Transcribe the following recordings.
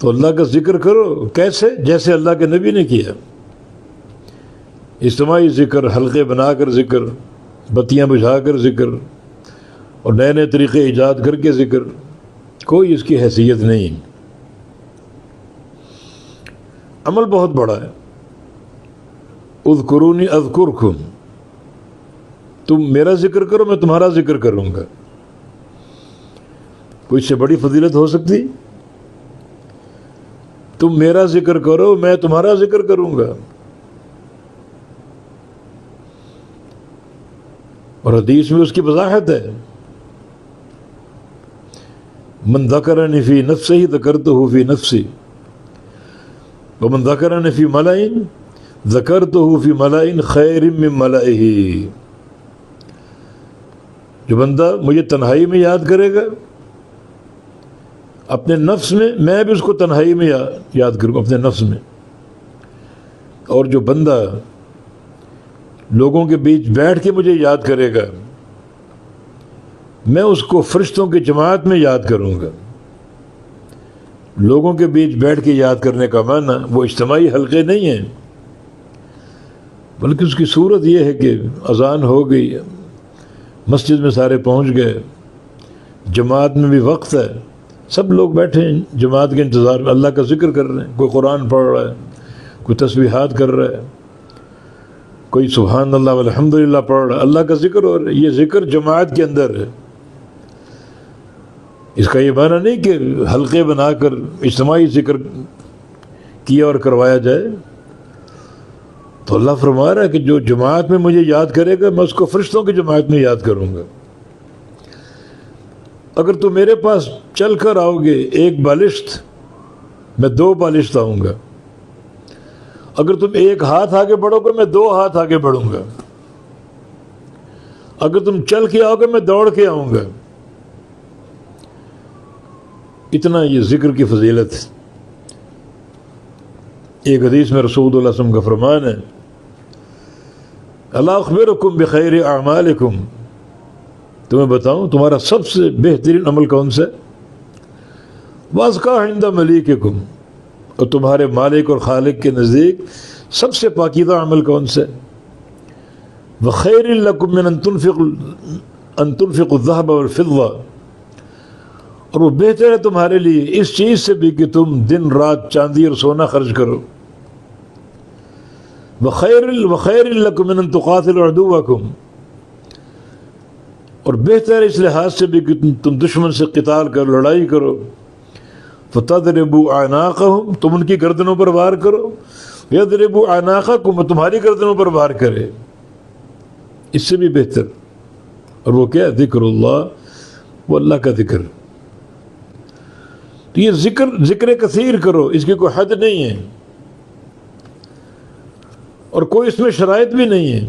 تو اللہ کا ذکر کرو، کیسے؟ جیسے اللہ کے نبی نے کیا، اجتماعی ذکر، حلقے بنا کر ذکر، بتیاں بجھا کر ذکر، اور نئے نئے طریقے ایجاد کر کے ذکر، کوئی اس کی حیثیت نہیں۔ عمل بہت بڑا ہے، اذکرونی اذکرکم، تم میرا ذکر کرو میں تمہارا ذکر کروں گا۔ کوئی اس سے بڑی فضیلت ہو سکتی؟ تم میرا ذکر کرو میں تمہارا ذکر کروں گا۔ اور حدیث میں اس کی وضاحت ہے، من ذکرنی فی نفسہ ذکرتہ فی نفسی ومن ذکرنی فی ملأ ذکرتہ فی ملأ خیر من ملئہ۔ جو بندہ مجھے تنہائی میں یاد کرے گا اپنے نفس میں بھی اس کو تنہائی میں یاد کروں اپنے نفس میں، اور جو بندہ لوگوں کے بیچ بیٹھ کے مجھے یاد کرے گا میں اس کو فرشتوں کی جماعت میں یاد کروں گا۔ لوگوں کے بیچ بیٹھ کے یاد کرنے کا معنی وہ اجتماعی حلقے نہیں ہیں، بلکہ اس کی صورت یہ ہے کہ اذان ہو گئی، مسجد میں سارے پہنچ گئے، جماعت میں بھی وقت ہے، سب لوگ بیٹھے ہیں جماعت کے انتظار میں، اللہ کا ذکر کر رہے ہیں، کوئی قرآن پڑھ رہا ہے، کوئی تسبیحات کر رہا ہے، کوئی سبحان اللہ والحمدللہ پڑھ رہا ہے، اللہ کا ذکر ہو رہا ہے۔ یہ ذکر جماعت کے اندر ہے۔ اس کا یہ معنی نہیں کہ حلقے بنا کر اجتماعی ذکر کیا اور کروایا جائے۔ تو اللہ فرما رہا ہے کہ جو جماعت میں مجھے یاد کرے گا میں اس کو فرشتوں کی جماعت میں یاد کروں گا۔ اگر تم میرے پاس چل کر آؤ گے ایک بالشت، میں 2 بالشت آؤں گا۔ اگر تم ایک ہاتھ آگے بڑھو گے میں 2 ہاتھ آگے بڑھوں گا۔ اگر تم چل کے آؤ گے میں دوڑ کے آؤں گا۔ اتنا یہ ذکر کی فضیلت ہے۔ ایک حدیث میں رسول اللہ صلی اللہ علیہ وسلم کا فرمان ہے، الا اخبرکم بخیر اعمالکم، تمہیں بتاؤں تمہارا سب سے بہترین عمل کون سا ہے؟ وازکا عند ملیککم، اور تمہارے مالک اور خالق کے نزدیک سب سے پاکیزہ عمل کون سا ہے؟ وخیر لکم من ان تنفقوا الذهب والفضة، اور وہ بہتر ہے تمہارے لیے اس چیز سے بھی کہ تم دن رات چاندی اور سونا خرچ کرو۔ وخیر لکم من ان تقاتلوا عدوکم، اور بہتر ہے اس لحاظ سے بھی کہ تم دشمن سے قتال کرو، لڑائی کرو۔ فتضربوا اعناقهم، تم ان کی گردنوں پر وار کرو، یضربوا اعناقکم، تمہاری گردنوں پر وار کرے، اس سے بھی بہتر۔ اور وہ کیا؟ ذکر اللہ، وہ اللہ کا ذکر۔ تو یہ ذکر کثیر کرو، اس کی کوئی حد نہیں ہے اور کوئی اس میں شرائط بھی نہیں ہے۔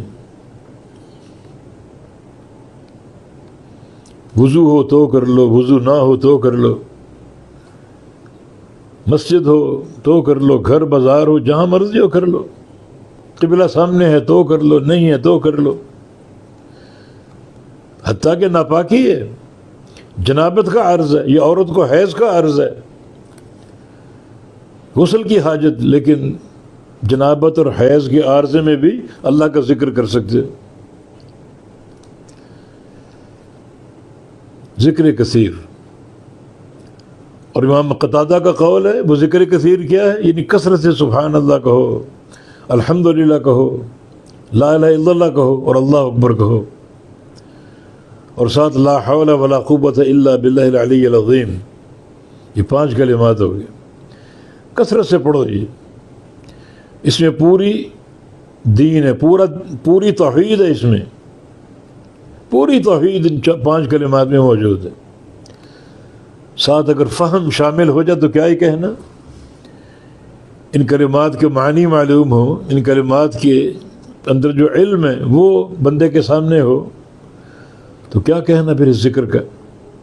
وضو ہو تو کر لو، وضو نہ ہو تو کر لو، مسجد ہو تو کر لو، گھر بازار ہو جہاں مرضی ہو کر لو، قبلہ سامنے ہے تو کر لو، نہیں ہے تو کر لو۔ حتیٰ کہ ناپاکی ہے، جنابت کا عرض ہے، یہ عورت کو حیض کا عرض ہے، غسل کی حاجت، لیکن جنابت اور حیض کے عارضے میں بھی اللہ کا ذکر کر سکتے۔ ذکر کثیر۔ اور امام قتادہ کا قول ہے وہ ذکر کثیر کیا ہے؟ یعنی کثرت سے سبحان اللہ کہو، الحمدللہ کہو، لا الہ الا اللہ کہو، اور اللہ اکبر کہو، اور ساتھ لا حول ولا قوت الا باللہ العلی العظیم۔ یہ 5 کلمات ہو گئے، کثرت سے پڑھو۔ یہ اس میں پوری دین ہے، پوری توحید ہے، اس میں پوری توحید ان 5 کلمات میں موجود ہے۔ ساتھ اگر فہم شامل ہو جائے تو کیا ہی کہنا، ان کلمات کے معنی معلوم ہو، ان کلمات کے اندر جو علم ہے وہ بندے کے سامنے ہو، تو کیا کہنا پھر اس ذکر کا۔